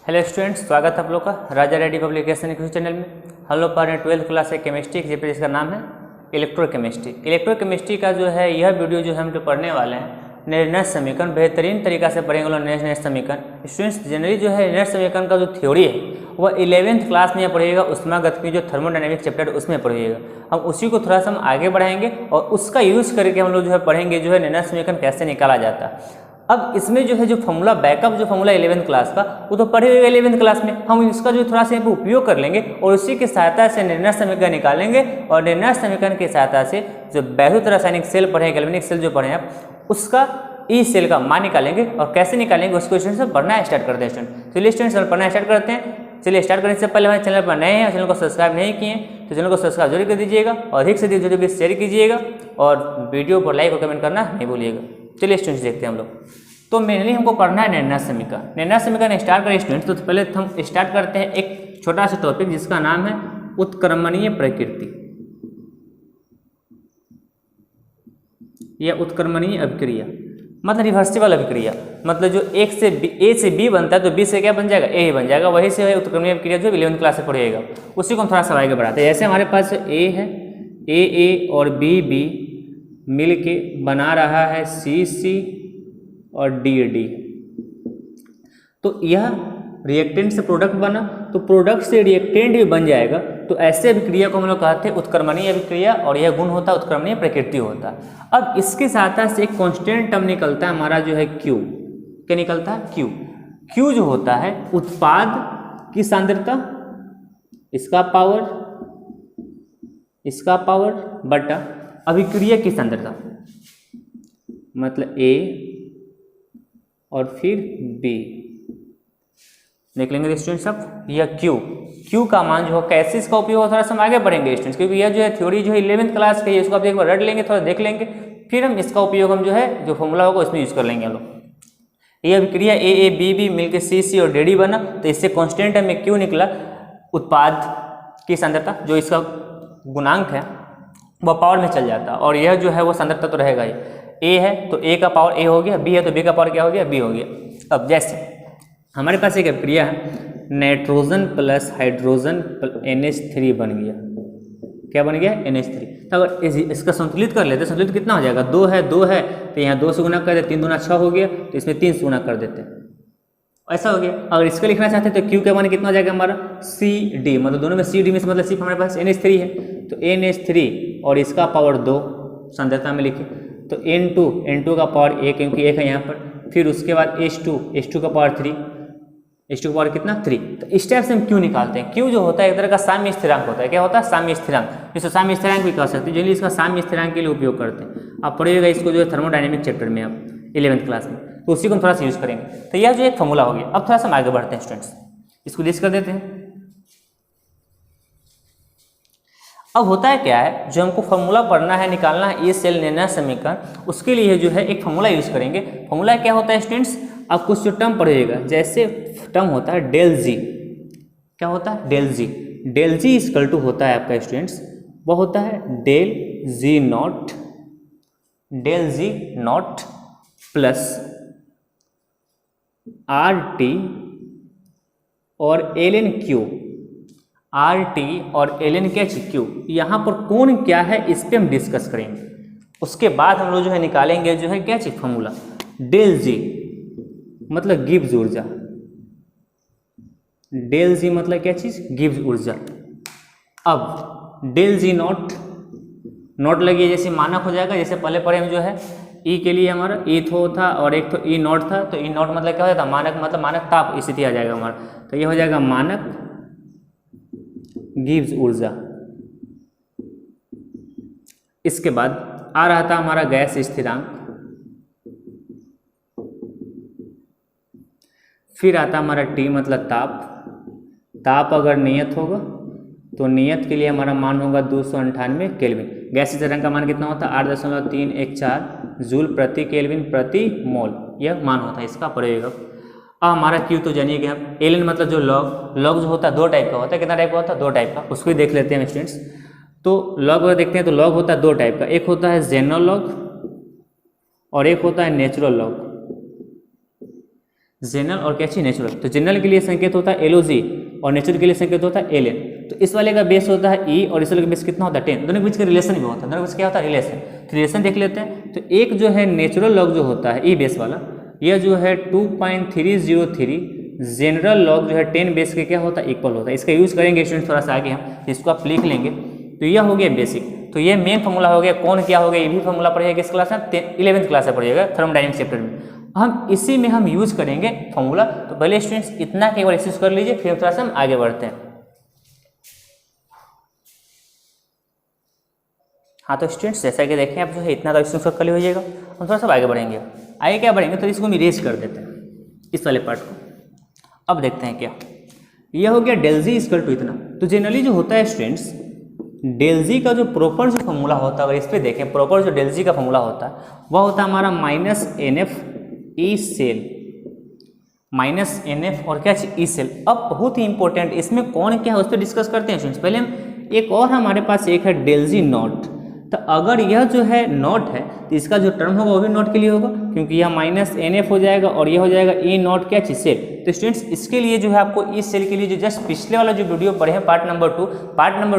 Hello students, स्वागत है आप लोग का राजा रेड्डी पब्लिकेशन के चैनल में। हम लोग पढ़ रहे हैं 12th क्लास है केमिस्ट्री के, जिसका नाम है इलेक्ट्रोकेमिस्ट्री। इलेक्ट्रोकेमिस्ट्री का जो है यह वीडियो जो हम लोग पढ़ने वाले हैं निर्णय समीकरण बेहतरीन तरीका से पढ़ेंगे लोग। निर्णय समीकरण स्टूडेंट्स जनरली जो है निर्णय समीकरण का जो थ्योरी है वह 11th क्लास में पढ़िएगा, उष्मागतिकी जो थर्मोडायनेमिक चैप्टर उसमें पढ़िएगा। हम उसी को थोड़ा सा हम आगे बढ़ाएंगे और उसका यूज़ करके हम लोग जो है पढ़ेंगे जो है निर्णय समीकरण कैसे निकाला जाता है। अब इसमें जो है जो फॉर्मूला बैकअप जो फॉर्मूला 11th क्लास का वो तो पढ़े हुए 11th क्लास में, हम इसका जो थोड़ा सा यहाँ पे उपयोग कर लेंगे और उसी की सहायता से निर्णय समीकरण निकालेंगे। और निर्णय समीकरण की सहायता से जो वैद्युत रासायनिक सेल पढ़े, गैल्वेनिक सेल जो पढ़े आप, उसका ई सेल का मान निकालेंगे और कैसे निकालेंगे उसको स्टूडेंट से पढ़ना स्टार्ट करते हैं। स्टूडेंट चलिए स्टूडेंट पढ़ना स्टार्ट करते हैं। चलिए स्टार्ट करने से पहले हमारे चैनल पर नए हैं और चैनल को सब्सक्राइब नहीं किए तो चैनल को सब्सक्राइब जरूर कर दीजिएगा और अधिक से अधिक वीडियो शेयर कीजिएगा और वीडियो पर लाइक और कमेंट करना नहीं भूलिएगा। चलिए स्टूडेंट्स देखते हैं हम लोग। तो मेनली हमको पढ़ना है निर्णय समीकरण। निर्णय समीकरण स्टार्ट करें स्टूडेंट्स तो पहले हम स्टार्ट करते हैं एक छोटा सा टॉपिक जिसका नाम है उत्क्रमणीय प्रकृति या उत्क्रमणीय अभिक्रिया, मतलब रिवर्सिबल अभिक्रिया। मतलब जो एक से ए से बी बनता है तो बी से क्या बन जाएगा, ए ही बन जाएगा। वही से है उत्क्रमणीय अभिक्रिया जो 11th क्लास से पढ़िएगा, उसी को हम थोड़ा सा आगे बढ़ाते हैं। जैसे हमारे पास ए है, ए और बी मिल के बना रहा है सी और डी। तो यह रिएक्टेंट से प्रोडक्ट बना तो प्रोडक्ट से रिएक्टेंट भी बन जाएगा। तो ऐसे अभिक्रिया को हम लोग कहते हैं उत्क्रमणीय अभिक्रिया और यह गुण होता है उत्क्रमणीय प्रकृति होता है। अब इसके साथ से एक कांस्टेंट टर्म निकलता है हमारा जो है क्यू। क्या निकलता है? क्यू जो होता है उत्पाद की सांद्रता, इसका पावर बटा अभिक्रिया की सांद्रता, मतलब ए और फिर बी देख लेंगे स्टूडेंट्स। सब यह क्यू का मान जो है कैसे इसका उपयोग थोड़ा सा हम आगे बढ़ेंगे स्टूडेंट्स, क्योंकि यह जो है थ्योरी जो है 11th क्लास की है, इसको आप एक बार रट लेंगे, थोड़ा देख लेंगे, फिर हम इसका उपयोग हम जो है जो फॉर्मूला होगा उसमें यूज कर लेंगे हम लोग। ये अभिक्रिया ए बी मिलकर सी और डी बना तो इससे कॉन्स्टेंट में क्यू निकला। उत्पाद की सांद्रता जो इसका गुणांक है वह पावर में चल जाता है और यह जो है वो सांद्रता तो रहेगा ही। ए है तो ए का पावर ए हो गया, बी है तो बी का पावर क्या हो गया, बी हो गया। अब जैसे हमारे पास एक अभिक्रिया है नाइट्रोजन प्लस हाइड्रोजन NH3 बन गया। क्या बन गया? NH3। तो अगर इसका संतुलित कर लेते, संतुलित कितना हो जाएगा? 2 है तो यहाँ 2 से गुना कर देते, 3 दूना 6 हो गया तो इसमें 3 से गुना कर देते, ऐसा हो गया। अगर इसका लिखना चाहते हैं तो क्यू का मान कितना हो जाएगा हमारा CD, मतलब दोनों में CD में से मतलब सिर्फ हमारे पास NH3 है तो NH3 और इसका पावर 2 सांद्रता में लिखे तो N2 का पावर 1 क्योंकि 1 है यहाँ पर, फिर उसके बाद H2 का पावर 3, H2 का पावर कितना 3। तो इस टाइप से हम क्यू निकालते हैं। क्यू जो होता है एक तरह का साम्य स्थिरांक होता है। क्या होता है? साम्य स्थिरांक। जिसको साम्य स्थिरांक भी कह सकते हैं, जनरली इसका साम्य स्थिरांक के लिए उपयोग करते हैं। आप पढ़िएगा इसको जो है थर्मोडायनेमिक चैप्टर में आप 11th क्लास में, तो उसी को हम थोड़ा सा यूज़ करेंगे। तो यह जो एक फॉर्मूला हो गया। अब थोड़ा सा हम आगे बढ़ते हैं स्टूडेंट्स, इसको लिस्ट कर देते हैं। अब होता है क्या है, जो हमको फॉर्मूला पढ़ना है, निकालना है ये सेल निर्णय समीकरण, उसके लिए जो है एक फॉर्मूला यूज करेंगे। फॉर्मूला क्या होता है स्टूडेंट्स? आप कुछ जो टर्म पढ़िएगा, जैसे टर्म होता है डेल जी। क्या होता है? डेल जी इक्वल टू होता है आपका स्टूडेंट्स, वो होता है del G naught plus RT और ln क्यू। RT और ln क्यू, यहाँ पर कोण क्या है इस पर हम डिस्कस करेंगे। उसके बाद हम लोग जो है निकालेंगे जो है क्या चीज फॉर्मूला, डेल जी मतलब गिब्स ऊर्जा, डेल जी मतलब क्या चीज, गिब्स ऊर्जा। अब डेल जी नॉट लगी जैसे मानक हो जाएगा, जैसे पहले पढ़े में जो है ई के लिए हमारा ई थो था और एक तो ई नॉट था, तो ई नॉट मतलब क्या हो जाता है, मानक मतलब मानक ताप स्थिति आ जाएगा हमारा। तो ये हो जाएगा मानक गिब्स ऊर्जा। इसके बाद आ रहा था हमारा गैस स्थिरांक, फिर आता हमारा T मतलब ताप अगर नियत होगा तो नियत के लिए हमारा मान होगा 298 केल्विन। गैस स्थिरांक का मान कितना होता है? 8.314 जूल प्रति केल्विन प्रति मोल, यह मान होता है इसका पड़ेगा। अब हमारा क्यू तो जानिए कि हम एल मतलब जो लॉग जो होता है 2 टाइप का होता है। कितना टाइप का होता है? 2 टाइप का। उसको ही देख लेते हैं स्टूडेंट्स। तो लॉग अगर देखते हैं तो लॉग होता है 2 टाइप का, एक होता है जेनरल लॉग और एक होता है नेचुरल लॉग। जनरल और क्या चाहिए नेचुरल। तो जनरल के लिए संकेत होता है LOG और नेचुरल के लिए संकेत होता है LN। तो इस वाले का बेस होता है E और इस वाले का बेस कितना होता है 10। दोनों के बीच का रिलेशन भी होता है, दोनों के बीच क्या होता है रिलेशन। तो रिलेशन देख लेते हैं। तो एक जो है नेचुरल लॉग जो होता है E बेस वाला, यह जो है 2.303 जनरल लॉग जो है 10 बेस के क्या होता है इक्वल होता है। इसका यूज़ करेंगे स्टूडेंट थोड़ा सा आगे हम, इसको आप लिख लेंगे। तो यह हो गया बेसिक। तो ये मेन फॉर्मूला हो गया। कौन क्या हो गया ये भी फॉर्मूला पढ़िएगा किस क्लास में 11th क्लास में पढ़िएगा थर्मोडायनेमिक्स चैप्टर में। हम इसी में हम यूज करेंगे फॉर्मूला। तो पहले स्टूडेंट्स इतना केवल एक्सरसाइज कर लीजिए, फिर थोड़ा सा हम आगे बढ़ते हैं। हाँ तो स्टूडेंट्स जैसा कि देखें आप जो है इतना तो एक्सरसाइज कर लीजिएगा, हम थोड़ा सा आगे बढ़ेंगे। आगे क्या बढ़ेंगे तो इसको हम इरेज कर देते हैं इस वाले पार्ट को। अब देखते हैं क्या यह हो गया डेल जी इक्वल टू इतना। तो जनरली जो होता है स्टूडेंट्स डेल जी का जो प्रॉपर जो फॉर्मूला होता है, अगर इस पर देखें प्रॉपर जो डेल जी का फॉर्मूला होता है वह होता है हमारा -NF ई सेल, -NF और क्या ई सेल। अब बहुत ही इंपॉर्टेंट इसमें कौन क्या है उस पर डिस्कस करते हैं स्टूडेंट्स। पहले हम एक और हमारे पास एक है डेल जी नॉट। तो अगर यह जो है नॉट है तो इसका जो टर्म होगा वो भी नॉट के लिए होगा, क्योंकि यह -NF हो जाएगा और यह हो जाएगा ई नॉट क्या चीज सेल। तो स्टूडेंट्स इसके लिए जो है आपको इस सेल के लिए जो जस्ट पिछले वाला जो वीडियो पढ़े हैं पार्ट नंबर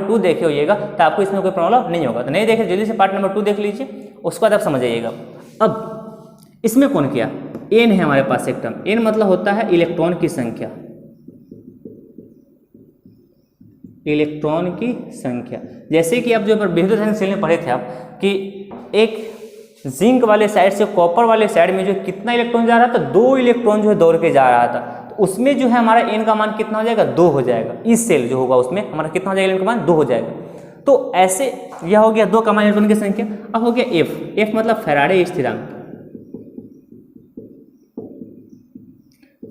2 देखे होइएगा, तो आपको इसमें कोई प्रॉब्लम नहीं होगा। तो नहीं देखे जल्दी से पार्ट नंबर 2 देख लीजिए, उसके बाद आप समझ जाइएगा। अब इसमें कौन किया n है हमारे पास एक टर्म। n मतलब होता है इलेक्ट्रॉन की संख्या, इलेक्ट्रॉन की संख्या। जैसे कि आप जो विद्युत सेल में पढ़े थे आप कि एक जिंक वाले साइड से कॉपर वाले साइड में जो कितना इलेक्ट्रॉन जा रहा था, 2 इलेक्ट्रॉन जो है दौड़ के जा रहा था। तो उसमें जो है हमारा n का मान कितना हो जाएगा 2 हो जाएगा। इस सेल जो होगा उसमें हमारा कितना हो जाएगा n का मान 2 हो जाएगा। तो ऐसे यह हो गया 2 का मान इलेक्ट्रॉन की संख्या। अब हो गया f मतलब फैराडे स्थिरांक।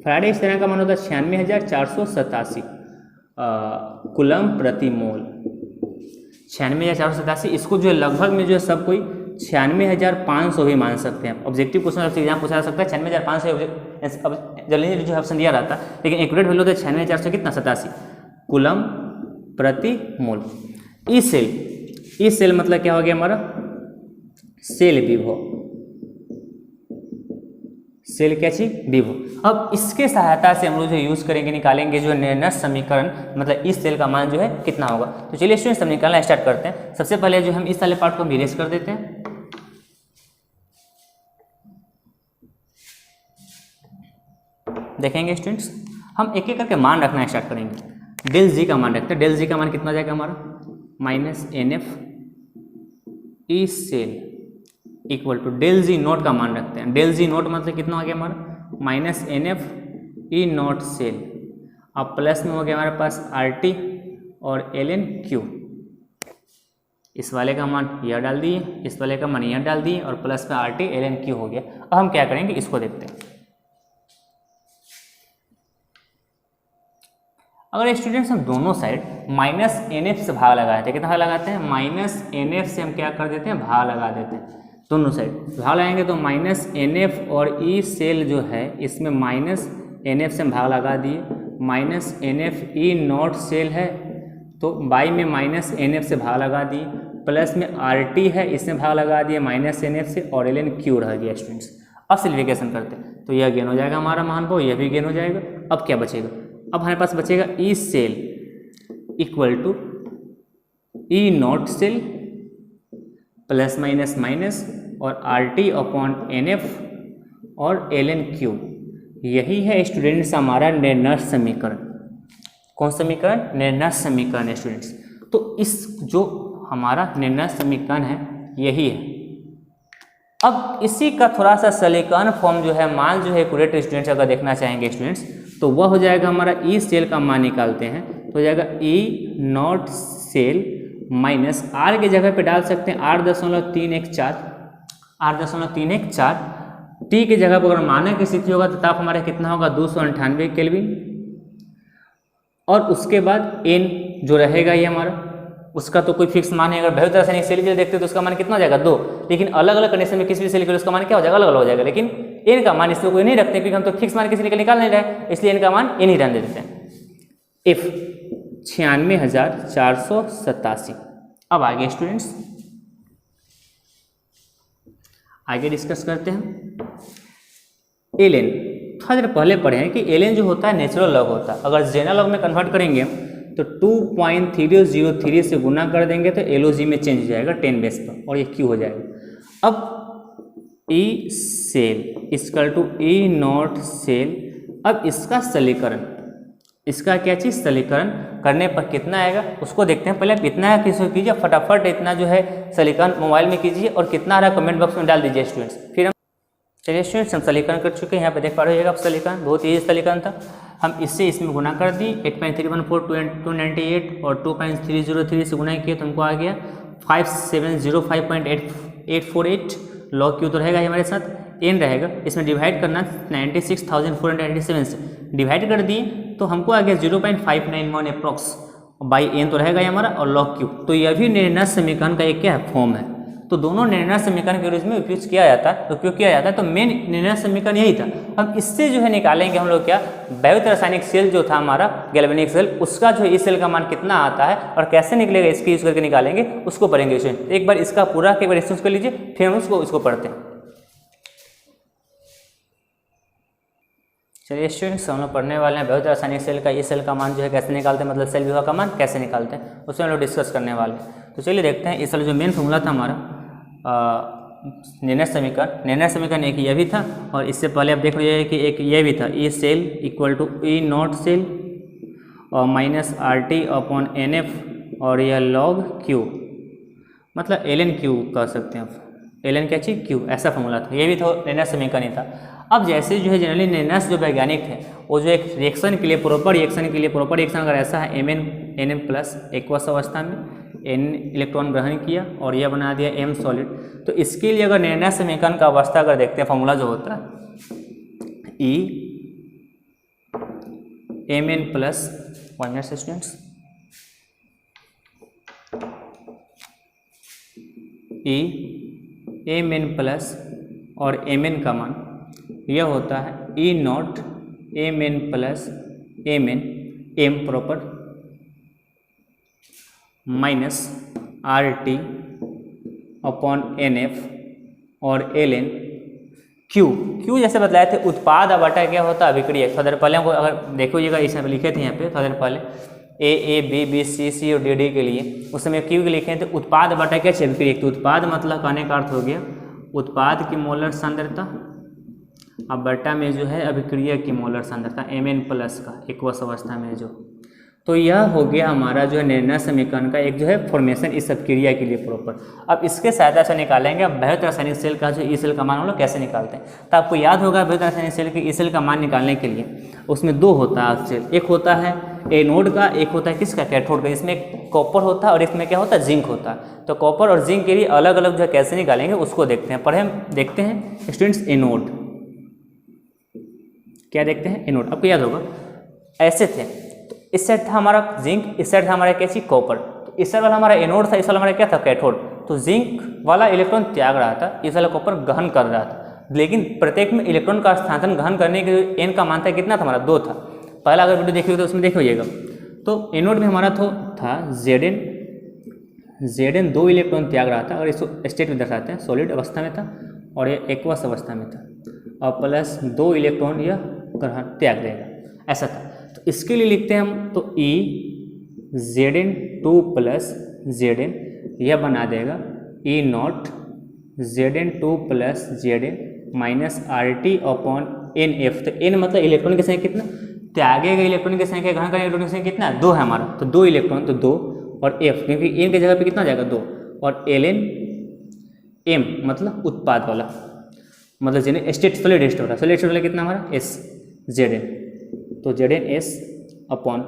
फैराडे स्थिरांक का मान होता है 96,487 कूलम प्रति मोल। 96,487 इसको जो है लगभग में जो है सब कोई 96,500 भी मान सकते हैं। ऑब्जेक्टिव क्वेश्चन आपसे एग्जाम पूछा जा सकता है 96,500। अब जल्दी जो है ऑप्शन दिया रहता है, लेकिन एक्यूरेट वैल्यू होता है 96,400 कितना 87 कूलम प्रति मोल। ई सेल मतलब क्या हो गया हमारा सेल विभव, सेल क्या चीज विभव। अब इसके सहायता से हम लोग जो यूज करेंगे निकालेंगे जो निर्णय समीकरण, मतलब इस सेल का मान जो है कितना होगा। तो चलिए स्टूडेंट्स हम निकालना स्टार्ट करते हैं। सबसे पहले जो हम इस वाले पार्ट को इरेज कर देते हैं। देखेंगे स्टूडेंट्स हम एक एक करके मान रखना स्टार्ट करेंगे। डेल जी का मान रखते हैं। डेल जी का मान कितना जाएगा हमारा -NF E cell equal to del G nought का मान रखते हैं। डेल जी नोट मतलब कितना हो गया हमारा -NF ई नॉट सेल। अब प्लस में हो गया हमारे पास RT और ln Q। इस वाले का मान यह डाल दिए, इस वाले का मान यह डाल दिए और प्लस में RT ln Q हो गया। अब हम क्या करेंगे इसको देखते हैं। अगर स्टूडेंट्स हम दोनों साइड -NF से भाग लगाते हैं, कितना भाग लगाते हैं -NF से हम क्या कर देते हैं भाग लगा देते हैं। दोनों साइड भाग लगाएंगे तो -NF और ई सेल जो है इसमें -NF से हम भाग लगा दिए, -NF ई नॉट सेल है तो बाई में -NF से भाग लगा दिए, प्लस में RT है इसमें भाग लगा दिए -NF से और ln Q रह गया स्टूडेंट्स। अब सिम्प्लिफिकेशन करते हैं तो यह गेन हो जाएगा हमारा मान को, यह भी गेन हो जाएगा। अब क्या बचेगा, अब हमारे पास बचेगा E cell equal to E nought cell plus minus minus और RT अपॉन NF और ln Q। यही है स्टूडेंट्स हमारा निर्णय समीकरण। कौन समीकरण, निर्णय समीकरण है स्टूडेंट्स। तो इस जो हमारा निर्णय समीकरण है यही है। अब इसी का थोड़ा सा सलीकरण फॉर्म जो है मान जो है एक्यूरेट स्टूडेंट्स अगर देखना चाहेंगे स्टूडेंट्स तो वह हो जाएगा हमारा ई सेल का मान निकालते हैं तो हो जाएगा ई नॉट सेल माइनस R की जगह पे डाल सकते हैं 8.314, 8.314। T की जगह पर अगर मानक की स्थिति होगा तो ताप हमारा कितना होगा 298 केल्विन। और उसके बाद N जो रहेगा ये हमारा उसका तो कोई फिक्स मान है। अगर बहुत रासायनिक सेल के लिए देखते हैं तो उसका मान कितना हो जाएगा 2, लेकिन अलग अलग कंडीशन में किसी भी सेल के लिए उसका मान क्या हो जाएगा अलग अलग हो जाएगा। लेकिन N का मान इसमें कोई नहीं रखते क्योंकि हम तो फिक्स मान किसी के निकाल नहीं रहे, इसलिए N का मान N ही रहने देते हैं। F 96,487। अब आगे स्टूडेंट्स आगे डिस्कस करते हैं ln। थोड़ा देर पहले पढ़े हैं कि ln जो होता है नेचुरल लॉग होता है, अगर जनरल लॉग में कन्वर्ट करेंगे तो 2.3003 से गुना कर देंगे तो LOG में चेंज हो जाएगा 10 बेस पर और ये Q हो जाएगा। अब E cell equal to E nought cell, अब इसका समीकरण, इसका क्या चीज़ समीकरण करने पर कितना आएगा उसको देखते हैं। पहले आप इतना किसी कीजिए फटाफट, इतना जो है समीकरण मोबाइल में कीजिए और कितना आ रहा है कमेंट बॉक्स में डाल दीजिए स्टूडेंट्स। फिर हम चलिए स्टूडेंट्स हम समीकरण कर चुके हैं, यहाँ पे देख पा रहे हो आप समीकरण, बहुत ईजी समीकरण था। हम इससे इसमें गुना कर दिए 8.314 और 2.303 से गुना किए तो हमको आ गया 5705.848। लॉग क्यू तो रहेगा हमारे साथ, एन रहेगा, इसमें डिवाइड करना 96,487 से डिवाइड कर दिए तो हमको आ गया 0.591 अप्रॉक्स बाई एन तो रहेगा हमारा और लॉग क्यू। तो यह भी निर्णय समीकरण का एक क्या है फॉर्म है। तो दोनों निर्णय समीकरण के रूप में उपयोग किया जाता है, तो मेन निर्णय समीकरण यही था। अब इससे जो है निकालेंगे हम लोग क्या, वैद्युत रासायनिक सेल जो था हमारा गैल्वेनिक सेल, उसका जो इस सेल का मान कितना आता है और कैसे निकलेगा इसकी यूज करके निकालेंगे उसको पढ़ेंगे। एक बार इसका पूरा एक बार यूज कर लीजिए, फिर हम उसको पढ़ते हैं। चलिए स्टूडेंट्स हम लोग पढ़ने वाले हैं वैद्युत रासायनिक सेल का, इस सेल का मान जो है कैसे निकालते हैं, मतलब सेल विभव का मान कैसे निकालते हैं उसमें हम लोग डिस्कस करने वाले हैं। तो चलिए देखते हैं। इस जो मेन फॉर्मूला था हमारा निर्णय समीकरण एक यह भी था और इससे पहले आप देख लीजिए कि एक ये भी था, E cell equal to E nought cell और माइनस RT अपॉन NF और यह लॉग Q, मतलब ln Q कह सकते हैं आप, ln क्या चीज Q, ऐसा फॉर्मूला था। ये भी तो निर्णय समीकरण ही था। अब जैसे जो है जनरली निर्णय जो वैज्ञानिक थे वो जो एक रिएक्शन के लिए प्रॉपर रिएक्शन अगर ऐसा है NN प्लस एक्वस अवस्था में N इलेक्ट्रॉन ग्रहण किया और यह बना दिया M सॉलिड, तो इसके लिए अगर निर्णय समीकरण का अवस्था अगर देखते हैं फॉर्मूला जो होता है E Mn plus 1 minute students, E Mn plus और Mn का मान यह होता है E not Mn plus Mn M proper minus RT upon NF और ln Q जैसे बताए थे उत्पाद बटा क्या होता है अभिक्रिया। थोड़ा देर पहले हमको अगर देखोइएगा इसमें लिखे थे यहाँ पे थोड़ा देर पहले A B B C C और D के लिए, उस समय Q के लिखे थे उत्पाद बटा क्या अभिक्रिया। तो उत्पाद मतलब कहने का अर्थ हो गया उत्पाद की मोलर सांद्रता अब बटा में जो है अभिक्रिया की मोलर सांद्रता Mn प्लस का एक्वस अवस्था में जो, तो यह हो गया हमारा जो है निर्णय समीकरण का एक जो है फॉर्मेशन इस अभिक्रिया के लिए प्रॉपर। अब इसके सहायता से निकालेंगे अब वैद्युत रासायनिक सेल का जो ई सेल का मान हम लोग कैसे निकालते हैं। तो आपको याद होगा वैद्युत रासायनिक सेल के ई सेल का मान निकालने के लिए उसमें दो होता है सेल, एक होता है एनोड का, एक होता है किसका कैथोड का। इसमें कॉपर होता है और इसमें क्या होता है जिंक होता है। तो कॉपर और जिंक के लिए अलग अलग जो है कैसे निकालेंगे उसको देखते हैं। पढ़े देखते हैं स्टूडेंट्स एनोड क्या देखते हैं, एनोड आपको याद होगा ऐसे थे। तो इस साइड था हमारा जिंक, इस साइड था हमारा क्या चीज कॉपर। तो इस साइड वाला हमारा एनोड था, इस वाला हमारा क्या था कैथोड। तो जिंक वाला इलेक्ट्रॉन त्याग रहा था, इस वाला कॉपर ग्रहण कर रहा था, लेकिन प्रत्येक में इलेक्ट्रॉन का स्थानांतरण ग्रहण करने के एन का मान था कितना था हमारा 2 था। पहला अगर वीडियो देखिएगा तो उसमें देखिएगा तो एनोड में हमारा था Zn 2 इलेक्ट्रॉन त्याग रहा था। अगर इसको स्टेट में दर्शाते हैं सॉलिड अवस्था में था और ये एक्वस अवस्था में था और प्लस 2 इलेक्ट्रॉन यह ग्रहण त्याग देगा ऐसा था। तो इसके लिए लिखते हैं हम तो E Zn2 प्लस Zn यह बना देगा E not Zn2 plus Zn minus RT upon NF। तो N मतलब इलेक्ट्रॉन की संख्या कितना, त्यागे गए इलेक्ट्रॉन की संख्या ग्रहण करें इलेक्ट्रॉन की संख्या कितना 2 है हमारा। तो 2 इलेक्ट्रॉन तो 2 और F क्योंकि N की जगह पे कितना जाएगा 2 और ln M मतलब उत्पाद वाला, मतलब जिन्हें स्टेट सॉलिड स्टेट वाला, सॉलिड स्टेट वाला कितना हमारा S Zn। तो Zn S upon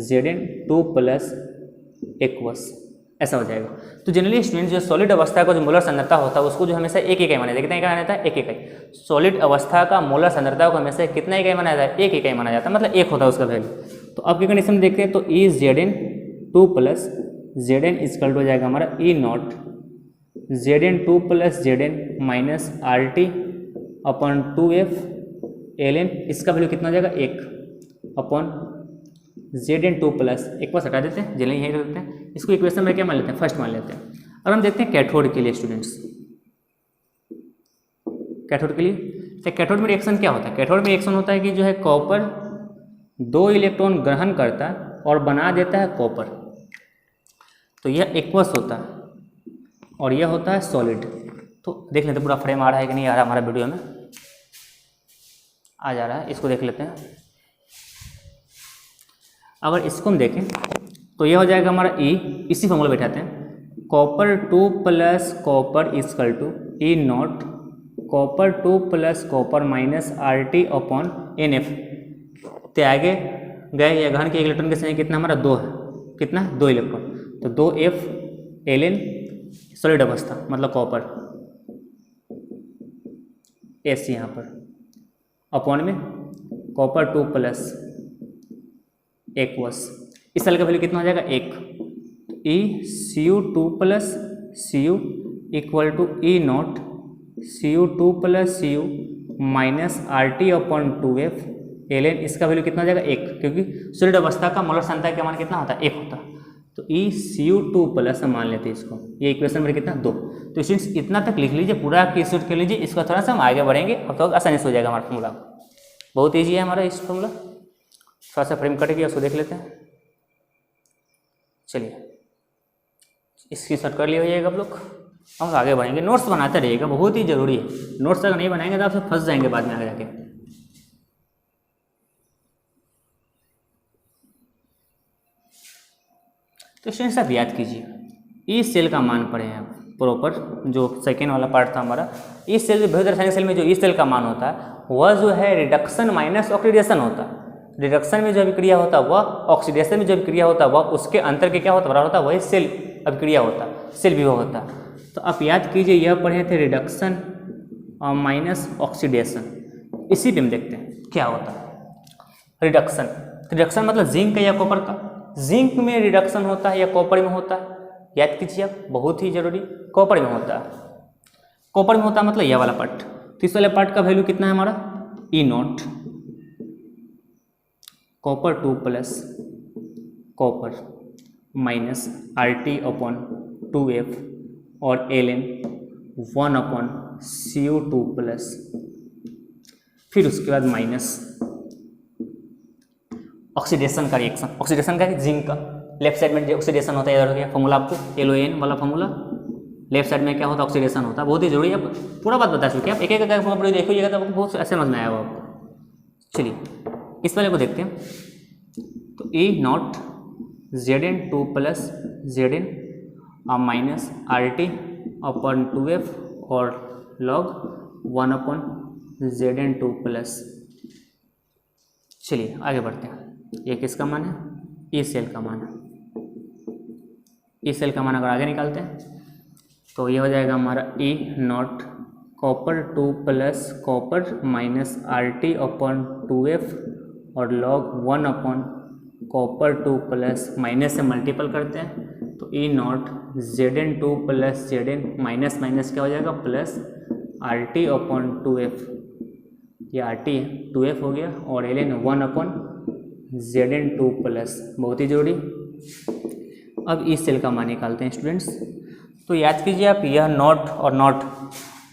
Zn2 plus aqueous ऐसा हो जाएगा। तो जनरली स्टूडेंट जो सॉलिड अवस्था का जो मोलर सांद्रता होता है उसको जो हमेशा एक इकाई माना जाता है। कितना इकाई माना जाता है, एक इकाई। सॉलिड अवस्था का मोलर सांद्रता को हमेशा कितना इकाई माना जाता है, एक इकाई माना जाता है, मतलब एक होता है उसका वैल्यू। तो अब की कंडीशन में देखते हैं तो E Zn2 plus Zn equal हो जाएगा हमारा E not Zn2 plus Zn minus RT upon 2F ln इसका वैल्यू कितना हो जाएगा 1 अपॉन Zn2 प्लस एक बार हटा देते हैं, जनरली यही रखते हैं। इसको इक्वेशन में क्या मान लेते हैं, फर्स्ट मान लेते हैं। अब हम देखते हैं कैथोड के लिए स्टूडेंट्स, कैथोड के लिए तो कैथोड में रिएक्शन क्या होता है? कैथोड में रिएक्शन होता है कि जो है कॉपर 2 इलेक्ट्रॉन ग्रहण करता है और बना देता है कॉपर, तो यह एक्वस होता है और यह होता है सॉलिड। तो देख लेते हैं पूरा फ्रेम आ रहा है कि नहीं आ रहा हमारा वीडियो में, आ जा रहा है, इसको देख लेते हैं। अगर इसको हम देखें तो यह हो जाएगा हमारा ई, इसी फॉर्मूला बैठाते हैं, copper 2 plus copper equal to E not copper 2 plus copper minus RT upon NF। तो आगे गए या घन के इलेक्ट्रॉन के संख्या कितना हमारा 2 है, कितना 2 इलेक्ट्रॉन, तो 2F Ln सॉलिड अवस्था मतलब कॉपर S यहाँ पर अपॉन में कॉपर 2 प्लस एक्वस, इस साल का वैल्यू कितना हो जाएगा 1, E Cu2 plus Cu equal to E nought Cu2 plus Cu minus RT upon 2F Ln, इसका वैल्यू कितना हो जाएगा 1, क्योंकि सॉलिड अवस्था का मोलर सांद्रता का मान कितना होता है 1 होता है। तो ई Cu2 प्लस मान लेते हैं इसको, ये इक्वेशन मेरे कितना 2। तो स्टूडेंट्स इतना तक लिख लीजिए, पूरा एक्सक्यूट कर लीजिए, इसका थोड़ा सा हम आगे बढ़ेंगे और तो आसानी से हो जाएगा हमारा फॉर्मूला। बहुत ईजी है हमारा इस फॉर्मूला, थोड़ा सा फ्रेम कट गया उसको देख लेते हैं। चलिए इसकी शॉर्ट कर लिया होइएगा आप लोग, हम आगे बढ़ेंगे। नोट्स बनाते रहिएगा, बहुत ही जरूरी है, नोट्स अगर नहीं बनाएंगे तो आप सब फंस जाएंगे बाद में आगे जाके। तो स्टूडेंट्स आप याद कीजिए, ई सेल का मान पढ़े हैं आप प्रॉपर, जो सेकेंड वाला पार्ट था हमारा। ई सेल विभेद रासायनिक सेल में जो ई सेल का मान होता है वह जो है रिडक्शन माइनस ऑक्सीडेशन होता है। रिडक्शन में जो अभिक्रिया होता है वह, ऑक्सीडेशन में जो अभिक्रिया होता है वह, उसके अंतर के क्या होता है बराबर होता है, वही सेल अभिक्रिया होता है, सेल विभव होता है। तो आप याद कीजिए यह पढ़े थे रिडक्शन और माइनस ऑक्सीडेशन। इसी पे हम देखते हैं क्या होता है रिडक्शन। रिडक्शन मतलब जिंक या कॉपर का, जिंक में रिडक्शन होता है या कॉपर में होता है, याद कीजिए आप, बहुत ही जरूरी, कॉपर में होता है। कॉपर में होता है मतलब यह वाला पार्ट, तो इस वाले पार्ट का वैल्यू कितना है हमारा E not copper 2 plus copper minus RT upon 2F और Ln 1 अपॉन Cu2 प्लस, फिर उसके बाद माइनस ऑक्सीडेशन का रिएक्शन, ऑक्सीडेशन का जिंक का लेफ्ट साइड में जो ऑक्सीडेशन होता है, याद रखिए फॉर्मूला आपको LON वाला फॉर्मूला, लेफ्ट साइड में क्या होता है ऑक्सीडेशन होता है, बहुत ही जरूरी है। पूरा बात बता चुके आप, एक एक अगर फॉर्मूला देखिएगा तो आपको बहुत समझ में आएगा आपको। चलिए इस वाले को देखते हैं, तो E naught Zn2 plus Zn minus RT upon 2F और log 1 अपॉन Zn2 प्लस। चलिए आगे बढ़ते हैं, ये किसका मान है, ई सेल का मान है। ई सेल का मान अगर आगे निकालते हैं तो ये हो जाएगा हमारा E not copper 2 plus copper minus RT upon 2F और log 1 upon copper 2 plus, minus से मल्टीपल करते हैं तो E naught Zn2 plus Zn minus minus क्या हो जाएगा प्लस RT अपॉन 2F, ये RT 2F हो गया और Ln 1 अपॉन Zn2 प्लस, बहुत ही जरूरी। अब इस सेल का मान निकालते हैं स्टूडेंट्स, तो याद कीजिए आप, यह नॉट और नॉट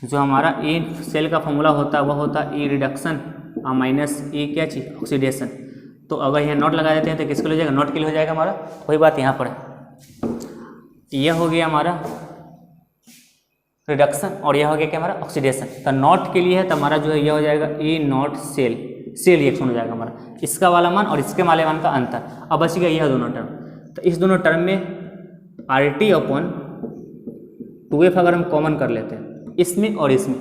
जो हमारा ई सेल का फॉर्मूला होता है वह होता है ई रिडक्शन और माइनस ई क्या चीज ऑक्सीडेशन। तो अगर यहाँ नॉट लगा देते हैं तो किसके लिए हो जाएगा, नॉट के लिए हो जाएगा हमारा, वही बात यहाँ पर है। यह हो गया हमारा रिडक्शन और यह हो गया क्या हमारा ऑक्सीडेशन। तो नॉट के लिए है तो हमारा जो है यह हो जाएगा ई नॉट सेल, सेल रिएक्शन हो जाएगा हमारा, इसका वाला मान और इसके वाले मान का अंतर। अब बच गया यह दोनों टर्म, तो इस दोनों टर्म में RT अपॉन 2F अगर हम कॉमन कर लेते हैं इसमें और इसमें,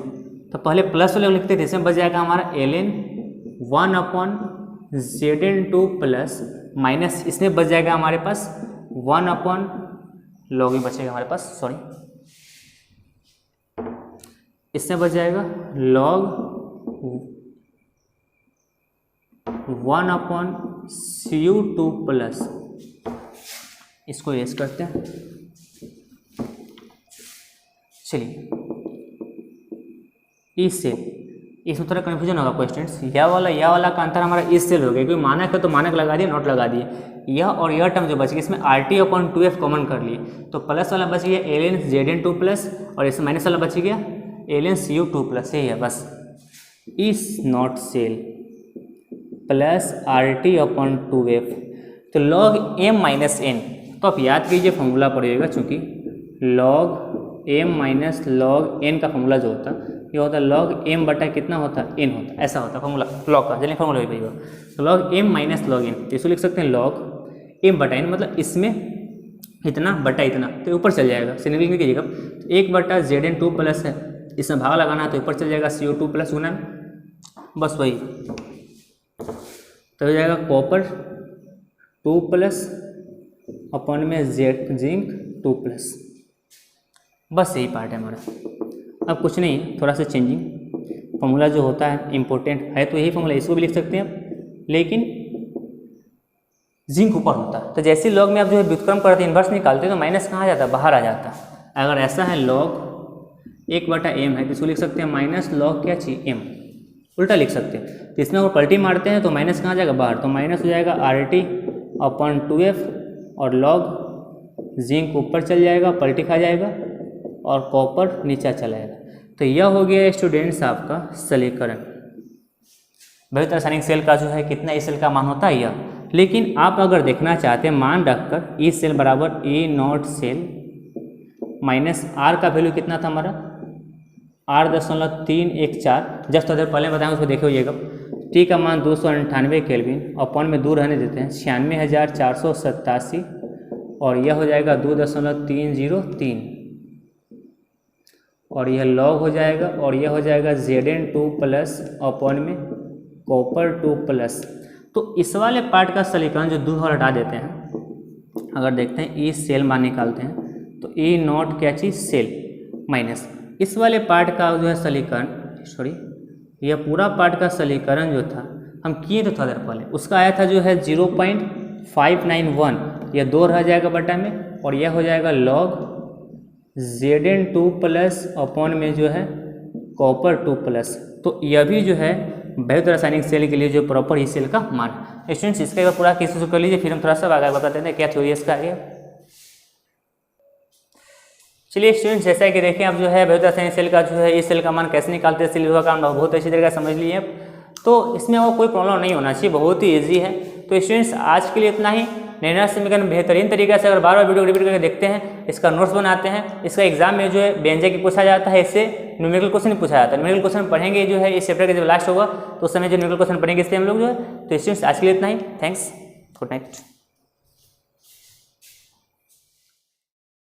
तो पहले प्लस वाले लिखते थे, इसमें बच जाएगा हमारा Ln 1 upon Zn2 plus minus, इसमें बच जाएगा हमारे पास 1 अपॉन लॉग ही बचेगा हमारे पास, सॉरी, इसमें बच जाएगा log 1 अपॉन Cu2 प्लस, इसको रेस करते हैं। चलिए इस सेल, इसमें थोड़ा कन्फ्यूजन होगा क्वेश्चंस, यह वाला का अंतर हमारा इस सेल हो गया, क्योंकि मानक है तो मानक लगा दिए, नोट लगा दिए। यह और यह टर्म जो बच गया इसमें RT अपॉन 2F कॉमन कर लिए, तो प्लस वाला बच गया Ln Zn2 प्लस और इसमें माइनस वाला बच गया Ln Cu2 प्लस, यही है बस। Is nought cell plus RT/2F। तो log m माइनस n, तो आप याद कीजिए फॉर्मूला पड़ेगा, चूँकि log m minus log n का फॉर्मूला जो होता है ये होता है log m बटा कितना होता है n होता है, ऐसा होता है फॉर्मूला log का। चलिए फॉर्मूला भी भैया, तो log m minus log n, इसको लिख सकते हैं log m बटा n, मतलब इसमें इतना बटा इतना, तो ऊपर चल जाएगा, सिग्निफिकेंट कीजिएगा। तो 1/Zn2 प्लस है, इसमें भाग लगाना है तो ऊपर चल जाएगा CO2 प्लस गुना में, बस वही तो हो जाएगा कॉपर 2 प्लस अपन में जिंक 2 प्लस, बस यही पार्ट है हमारा। अब कुछ नहीं, थोड़ा सा चेंजिंग फॉर्मूला जो होता है इंपॉर्टेंट है, तो यही फॉर्मूला, इसको भी लिख सकते हैं आप, लेकिन जिंक ऊपर होता है। तो जैसे लॉग में आप जो है व्युत्क्रम करते हैं, इन्वर्स निकालते हैं, तो माइनस कहाँ आ जाता है, बाहर आ जाता है। अगर ऐसा है log 1/m है तो इसको लिख सकते हैं माइनस log क्या चाहिए m, उल्टा लिख सकते हैं। तो इसमें अगर पलटी मारते हैं तो माइनस कहाँ जाएगा, बाहर, तो माइनस हो जाएगा RT/2F और log जिंक ऊपर चल जाएगा, पलटी खा जाएगा और कॉपर नीचे चला जाएगा। तो यह हो गया स्टूडेंट्स आपका समीकरण। बहुत रासायनिक सेल का जो है कितना ई सेल का मान होता है यह, लेकिन आप अगर देखना चाहते हैं मान रखकर ई सेल बराबर A0 सेल माइनस R का वैल्यू कितना था हमारा 8.314, जस्ट थोड़ी देर पहले बताएंगे उसको देखे होइएगा। टी का मान 298 केल्विन, अपॉन में दूर रहने देते हैं 96,487 और यह हो जाएगा 2.303 और यह लॉग हो जाएगा और यह हो जाएगा Zn2 प्लस अपॉन में कॉपर 2 प्लस। तो इस वाले पार्ट का समीकरण जो दूर हटा देते हैं, अगर देखते हैं ई सेल मान निकालते हैं तो E0 क्या चीज़ सेल माइनस इस वाले पार्ट का जो है समीकरण, सॉरी यह पूरा पार्ट का समीकरण जो था हम किए तो थोड़ा देर पहले, उसका आया था जो है 0.591, यह 2 रह जाएगा बटा में और यह हो जाएगा log Zn2 प्लस अपॉन में जो है कॉपर 2 प्लस। तो यह भी जो है बहुत रासायनिक सेल के लिए जो प्रॉपर ई सेल का मान। स्टूडेंट्स इसका एक बार पूरा केस कर लीजिए, फिर हम थोड़ा सा आगे बता देते हैं क्या थ्योरी इसका आगे। चलिए स्टूडेंट्स, जैसा कि देखें आप जो है बहुत रासायनिक सेल का जो है ई सेल का मान कैसे निकालते हैं, सेल का बहुत अच्छी तरीके से समझ लिए, तो इसमें वो कोई प्रॉब्लम नहीं होना चाहिए, बहुत ही ईजी है। तो स्टूडेंट्स आज के लिए इतना ही। निर्णय समीकरण बेहतरीन तरीके से अगर बार बार वीडियो रिपीट करके देखते हैं, इसका नोट्स बनाते हैं, इसका एग्जाम में जो है व्यंजक की पूछा जाता है, इससे न्यूमेरिकल क्वेश्चन पूछा जाता है। न्यूमेरिकल क्वेश्चन पढ़ेंगे जो है इस चैप्टर का जब लास्ट होगा तो उस समय जो न्यूमेरिकल क्वेश्चन पढ़ेंगे इससे हम लोग जो है। तो स्टूडेंट्स आज के लिए इतना ही, थैंक्स, गुड नाइट।